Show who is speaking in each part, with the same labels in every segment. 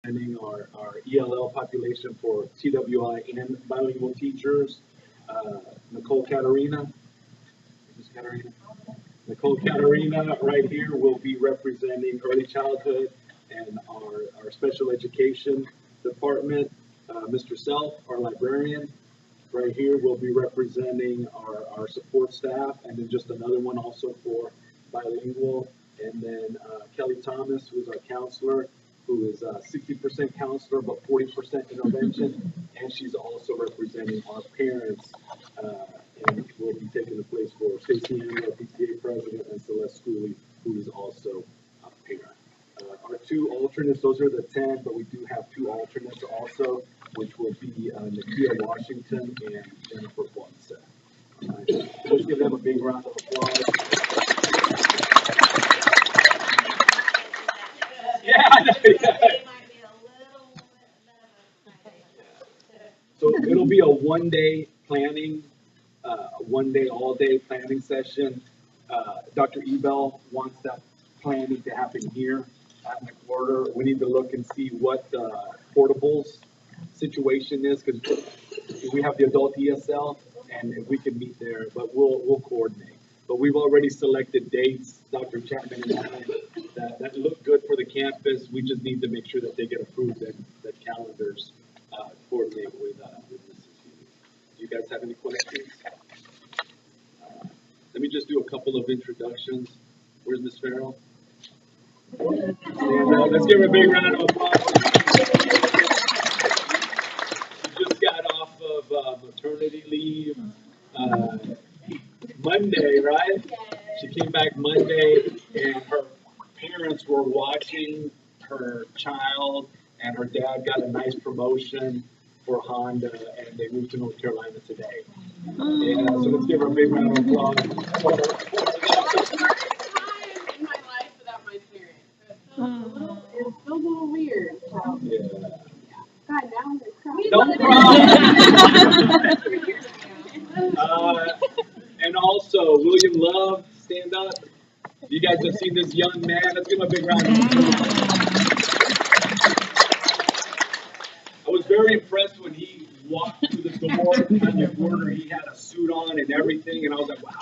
Speaker 1: representing our ELL population for TWI and bilingual teachers. Nicole Caterina. Who's Caterina? Nicole Caterina right here will be representing early childhood and our special education department. Mr. Self, our librarian, right here will be representing our support staff, and then just another one also for bilingual. And then Kelly Thomas, who is our counselor, who is 60% counselor but 40% intervention, and she's also representing our parents, and will be taking the place for Stacey Henry, our PTA president, and Celeste Schooley, who is also a parent. Our two alternates, those are the 10, but we do have two alternates also, which will be Nakia Washington and Jennifer Ponce. Right. Let's give them a big round of applause. So it'll be a one-day planning, one-day, all-day planning session. Dr. Ebel wants that planning to happen here at McWhorter. We need to look and see what the portables situation is, because we have the adult ESL, and if we can meet there, but we'll coordinate. But we've already selected dates, Dr. Chapman and I, that look good for the campus. We just need to make sure that they get approved and that calendars coordinate with Mrs. Hughes. Do you guys have any questions? Let me just do a couple of introductions. Where's Ms. Farrell? Let's give her a big round of applause. She just got off of maternity leave Monday, right? She came back Monday, and her parents were watching her child, and her dad got a nice promotion for Honda, and they moved to North Carolina today. Yeah, so let's give her a big round of applause.
Speaker 2: It feels a little weird. So.
Speaker 1: Yeah.
Speaker 2: God, now I'm crying.
Speaker 1: Don't cry. And also, William Love, stand up. You guys have seen this young man. Let's give him a big round of applause. I was very impressed when he walked through the door at McWhorter. He had a suit on and everything, and I was like, wow,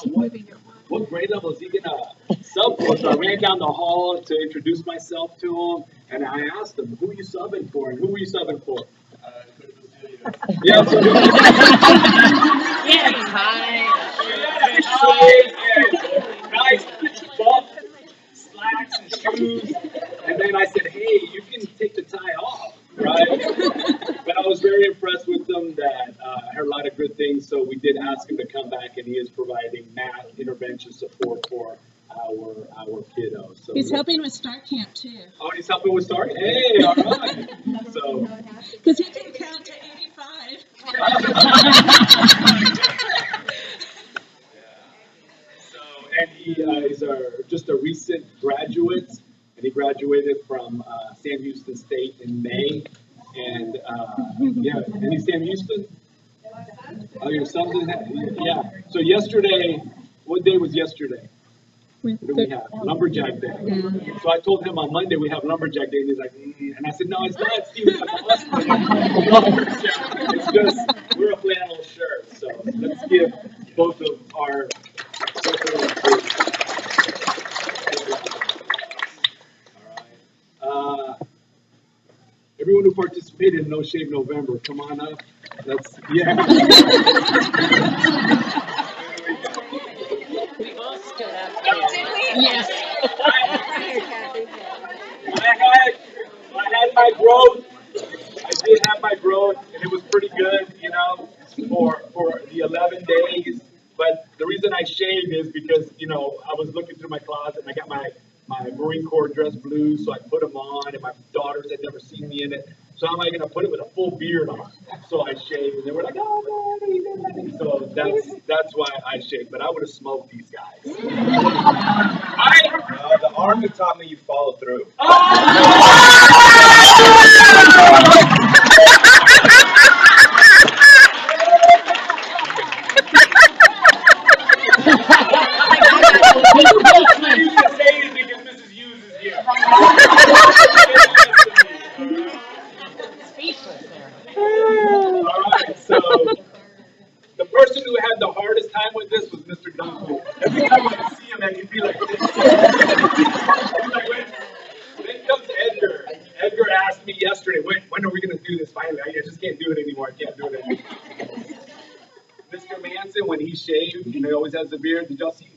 Speaker 1: what grade level is he gonna sub for? So I ran down the hall to introduce myself to him, and I asked him, who are you subbing for? And who were you subbing for? Yeah, so nice buff slacks and shoes. And then I said, hey, you can take the tie off, right? But I was very impressed with him that I heard a lot of good things. So we did ask him to come back, and he is providing math intervention support for our kiddos. So
Speaker 3: he's helping with Start Camp too.
Speaker 1: Oh, he's helping with Start? Hey, all right. So
Speaker 3: because he can count to 85.
Speaker 1: And he is just a recent graduate, and he graduated from Sam Houston State in May. And yeah, any Sam Houston? Oh, your son's in that? Yeah. So yesterday, what day was yesterday? What do we have? Lumberjack Day. Mm-hmm. So I told him on Monday we have Lumberjack Day, and he's like, and I said, no, it's not, Steve. It's just, we're a flannel shirt. So let's give both of our all right. Everyone who participated in No Shave November, come on up. Let's, yeah.
Speaker 3: We all stood up.
Speaker 1: Yes. I had my growth. I did have my growth, and it was pretty good, you know, for the 11 days. But the reason I shaved is because, you know, I was looking through my closet and I got my Marine Corps dress blues, so I put them on, and my daughters had never seen me in it. So how am I going to put it with a full beard on? So I shaved, and they were like, oh, no, you did nothing. So that's why I shaved, but I would have smoked these guys.
Speaker 4: The Army taught me you follow through.
Speaker 1: this was Mr. Duncan. Every time I see him, man, he'd be like this. Then comes Edgar. Edgar asked me yesterday, when are we going to do this finally? I just can't do it anymore. I can't do it anymore. Mr. Manson, when he shaved, he always has a beard. Did y'all see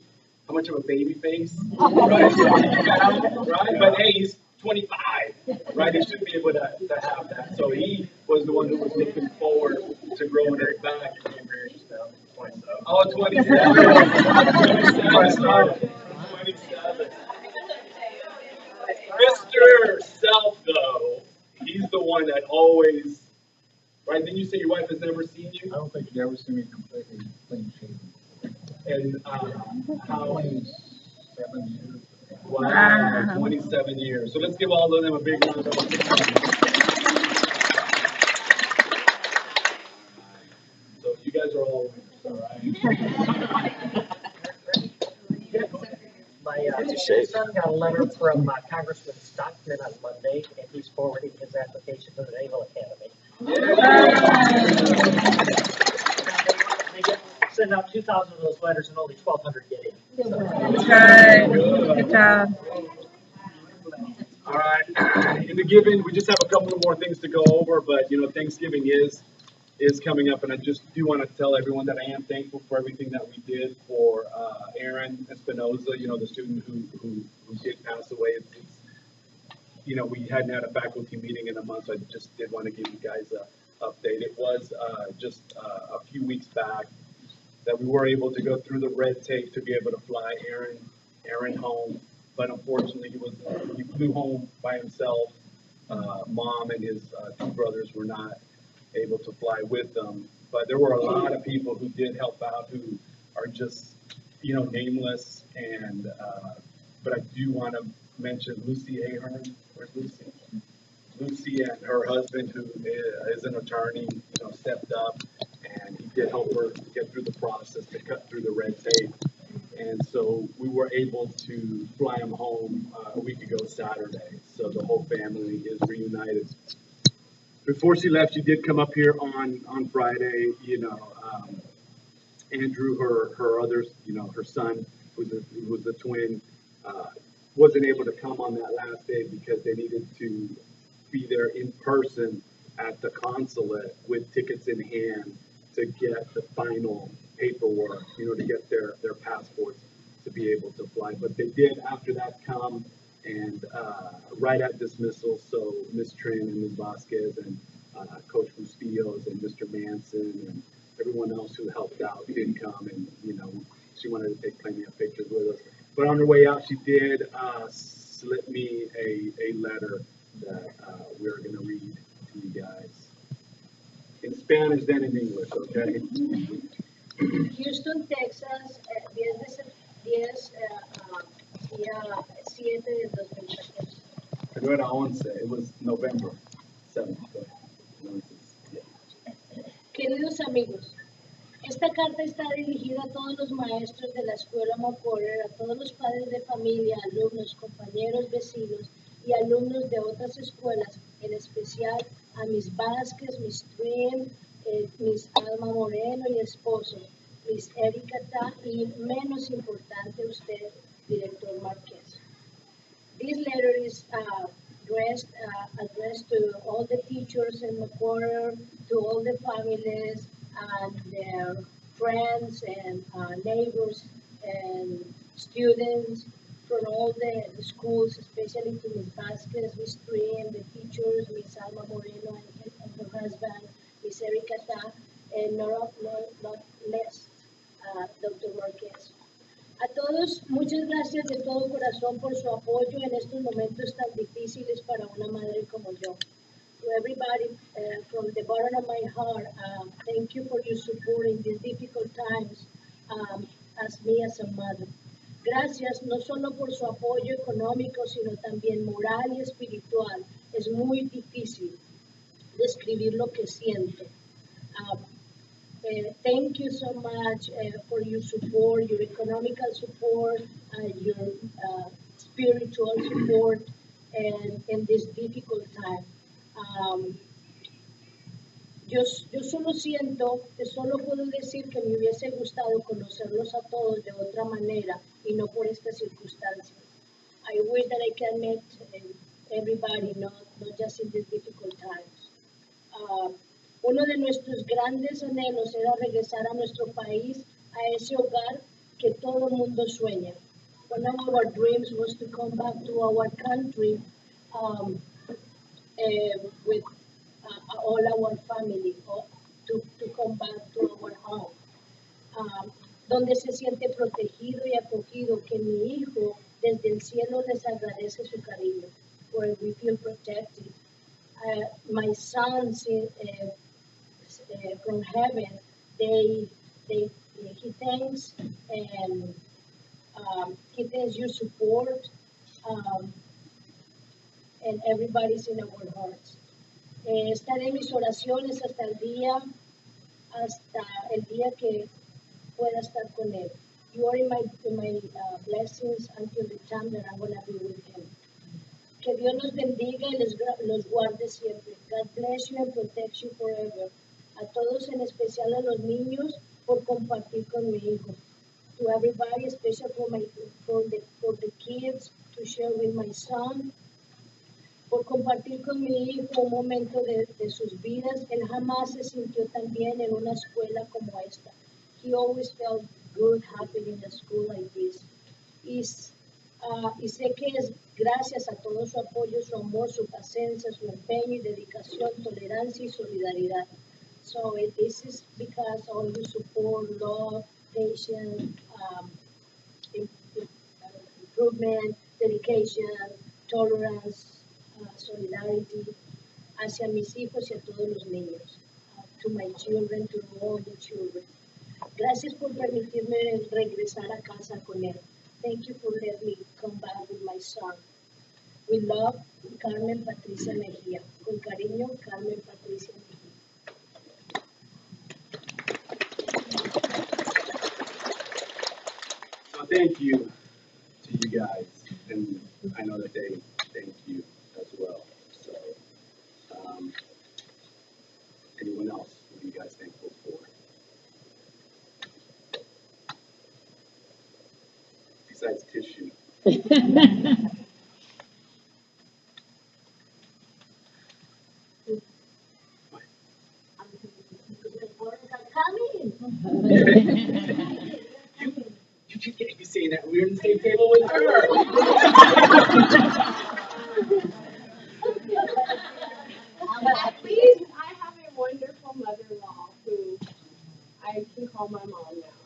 Speaker 1: how much of a baby face? Right? Right? But hey, he's 25, right? He should be able to have that. So he was the one who was looking forward to growing it back. Oh, 27. 27. Mr. Self, though, he's the one that always, right? Didn't you say your wife has never seen you?
Speaker 5: I don't think you've ever seen me completely clean shaven.
Speaker 1: And how?
Speaker 5: 27 years.
Speaker 1: Wow, 27 years. So let's give all of them a big round of applause. So you guys are all winners, all right?
Speaker 6: My son got a letter from Congressman Stockton on Monday, and he's forwarding his application to the Naval Academy. They send out 2,000 of those letters, and only 1,200 get in.
Speaker 7: Good job.
Speaker 1: All right. In the giving, we just have a couple of more things to go over, but Thanksgiving is coming up, and I just do want to tell everyone that I am thankful for everything that we did for Aaron Espinoza, the student who did pass away. We hadn't had a faculty meeting in a month, so I just did want to give you guys an update. It was just a few weeks back that we were able to go through the red tape to be able to fly Aaron home, but unfortunately he flew home by himself. Mom and his two brothers were not able to fly with them, but there were a lot of people who did help out who are just nameless, and but I do want to mention Lucy Ahern. Where's Lucy? Lucy and her husband, who is an attorney, stepped up, and he did help her get through the process to cut through the red tape. And so we were able to fly him home a week ago Saturday. So the whole family is reunited. Before she left, she did come up here on Friday. Andrew, her others, her son, who was a twin, wasn't able to come on that last day because they needed to be there in person at the consulate with tickets in hand to get the final paperwork, to get their passports to be able to fly. But they did after that come, and right at dismissal, so Ms. Trin and Ms. Vasquez and Coach Bustillos and Mr. Manson and everyone else who helped out did come, and she wanted to take plenty of pictures with us. But on her way out, she did slip me a letter that we're going to read to you guys in Spanish, then in English, okay?
Speaker 8: Houston, Texas, 10 día 7 del 2014.
Speaker 1: Pero era 11, it was November 7th.
Speaker 8: Queridos amigos, esta carta está dirigida a todos los maestros de la escuela McCorder, a todos los padres de familia, alumnos, compañeros, vecinos y alumnos de otras escuelas, en especial a Miss Vázquez, Miss Trin, Miss Alma Moreno y esposo, Miss Erika Ta, y menos importante usted, director Márquez. This letter is addressed to all the teachers in McCorder, to all the families and their friends and neighbors and students from all the schools, especially to Ms. Vasquez, Ms. Trin, the teachers, Ms. Alma Moreno and her husband, Ms. Erika Ta, and not less, Dr. Marquez. A todos, muchas gracias de todo corazón por su apoyo en estos momentos tan difíciles para una madre como yo. To everybody, from the bottom of my heart, thank you for your support in these difficult times as me as a mother. Gracias no solo por su apoyo económico, sino también moral y espiritual. Es muy difícil describir lo que siento. Thank you so much for your support, your economical support, your spiritual support, and in this difficult time. yo solo siento que solo puedo decir que me hubiese gustado conocerlos a todos de otra manera y no por estas circunstancias. I wish that I can meet everybody, not just in these difficult times. Uno de nuestros grandes anhelos era regresar a nuestro país, a ese hogar que todo el mundo sueña. One of our dreams was to come back to our country with all our family, or to come back to our home, donde se siente protegido y acogido, que mi hijo desde el cielo les agradece su cariño, where we feel protected. My sons from heaven, he thanks and he thanks your support, and everybody's in our hearts. Estaré en mis oraciones hasta el día que pueda estar con él. You are in my blessings until the time that I'm going to be with him. Que Dios los bendiga y los guarde siempre. God bless you and protect you forever. A todos, en especial a los niños, por compartir con mi hijo. To everybody, especially for the kids, to share with my son. Por compartir con mi hijo un momento de sus vidas. Él jamás se sintió tan bien en una escuela como esta. He always felt good, happy in a school like this. Y sé que es gracias a todo su apoyo, su amor, su paciencia, su empeño y dedicación, tolerancia y solidaridad. So this is because all your support, love, patience, improvement, dedication, tolerance, solidarity hacia mis hijos y a todos los niños. To my children, to all the children. Gracias por permitirme regresar a casa con él. Thank you for letting me come back with my son. We love, Carmen Patricia Mejía. Con cariño, Carmen Patricia Mejía.
Speaker 1: So thank you to you guys, and I know that they thank you as well. So, anyone else? What are you guys thankful for? Besides tissue. You can't be saying that. We're in the same table with her.
Speaker 2: At least I have a wonderful mother-in-law who I can call my mom now.